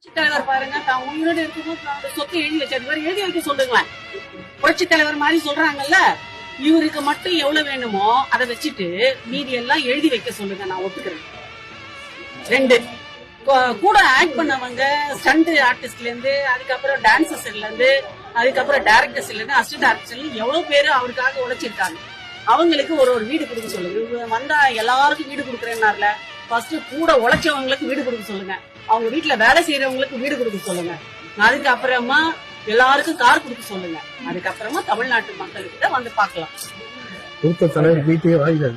புரட்சி தலைவர் பாருங்க, தான் உயிரோடு இருக்கும்போது தன்னோட சொத்தை எழுதி வச்சாரு. இவர் எழுதி வைக்க சொல்லுங்களேன். புரட்சி தலைவர் மாதிரி சொல்றாங்கல்ல, இவருக்கு மட்டும் எவ்வளவு வேணுமோ அதை வச்சுட்டு மீதி எல்லாம் எழுதி வைக்க சொல்லுங்க. நான் ஒத்துக்கிறேன். 2 கூட ஆக்ட் பண்ணவங்க, ஸ்டண்ட் ஆர்டிஸ்ட்ல இருந்து, அதுக்கப்புறம் டான்சர்ஸ்ல இருந்து, அதுக்கப்புறம் டைரக்டர்ஸ்ல இருந்து, அசிஸ்டன்ட் டைரக்டர்ல எவ்வளவு பேரு அவருக்காக உழைச்சிருக்காங்க. அவங்களுக்கு ஒரு வீடு கொடுக்க சொல்லுங்க. இவங்க வந்தா எல்லாருக்கும் வீடு கொடுக்குறேன்னார்ல, ஃபர்ஸ்ட் கூட உழைச்சவங்களுக்கு வீடு கொடுக்க சொல்லுங்க. அவங்க வீட்டுல வேலை செய்யறவங்களுக்கு வீடு கொடுக்க சொல்லுங்க. அதுக்கப்புறமா எல்லாருக்கும் கார் கொடுக்க சொல்லுங்க. அதுக்கப்புறமா தமிழ்நாட்டு மக்கள்கிட்ட வந்து பாக்கலாம். கொடுத்த தலைவர் வீட்டையே வாங்கிட்டாரு.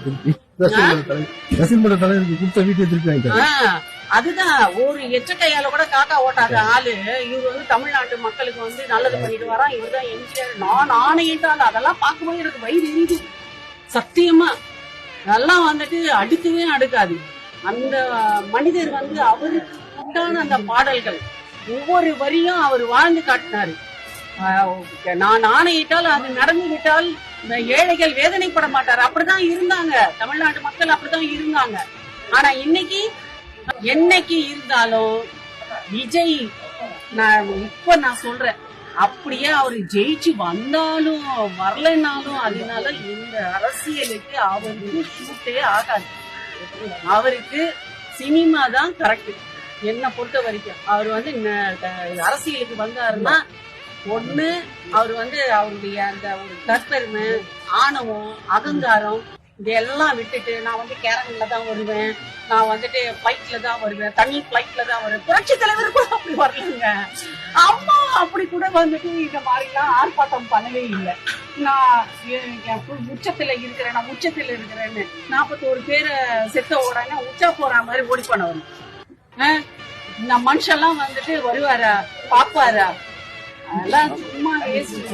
அதுதான் ஒரு எச்சக்கையால கூட காக்கா ஓட்டாத ஆளு இவர் வந்து தமிழ்நாட்டு மக்களுக்கு வந்து நல்லது பண்ணிட்டு வரான். இவர் தான் எம்ஜிஆர். நான் ஆணையிட்டாலும் அதெல்லாம் பார்க்கும்போது எனக்கு வயிறு எரியுது சத்தியமா. அதெல்லாம் வந்துட்டு அடுக்கவே அடுக்காது. அந்த மனிதர் வந்து அவருக்கு உண்டான அந்த பாடல்கள் ஒவ்வொரு வரியும் அவர் வாழ்ந்து காட்டினாரு. நான் ஆணையிட்டால் அது நடந்து விட்டால் இந்த ஏழைகள் வேதனைப்பட மாட்டார். அப்படிதான் இருந்தாங்க தமிழ்நாட்டு மக்கள், அப்படிதான் இருந்தாங்க. ஆனா என்னைக்கு இருந்தாலும் விஜய், நான் சொல்றேன், அப்படியே அவரு ஜெயிச்சு வந்தாலும் வரலனாலும் அதனால இந்த அரசியலுக்கு அவருக்கு ஷூட்டே ஆகாது. அவருக்கு சினிமா தான் கரெக்ட். என்ன பொறுத்த வரைக்கும் அவர் வந்து அரசியலுக்கு வந்தாருன்னா ஒண்ணு அவர் வந்து அவருடைய அந்த ஒரு தற்பெருமை, ஆணவம், அகங்காரம் இதெல்லாம் விட்டுட்டு நான் வந்து கேரன்ல தான் வருவேன், நான் வந்துட்டு பிளைட்ல தான் வருவேன், தனி பிளைட்ல தான் வருவேன். புரட்சி தலைவர் கூட அப்படி வரலங்க. அம்மா அப்படி கூட வந்துட்டு இந்த மாதிரி எல்லாம் ஆர்ப்பாட்டம் பண்ணவே இல்லை. நான் உச்சத்துல இருக்கிறேன், நான் உச்சத்துல இருக்கிறேன்னு 41 பேரை செத்த உடனே உச்சா போற மாதிரி ஓடி பண்ணவரும். இந்த மனுஷெல்லாம் வந்துட்டு வருவாரா, பாப்பாரா? அதெல்லாம் சும்மா வேஸ்ட்.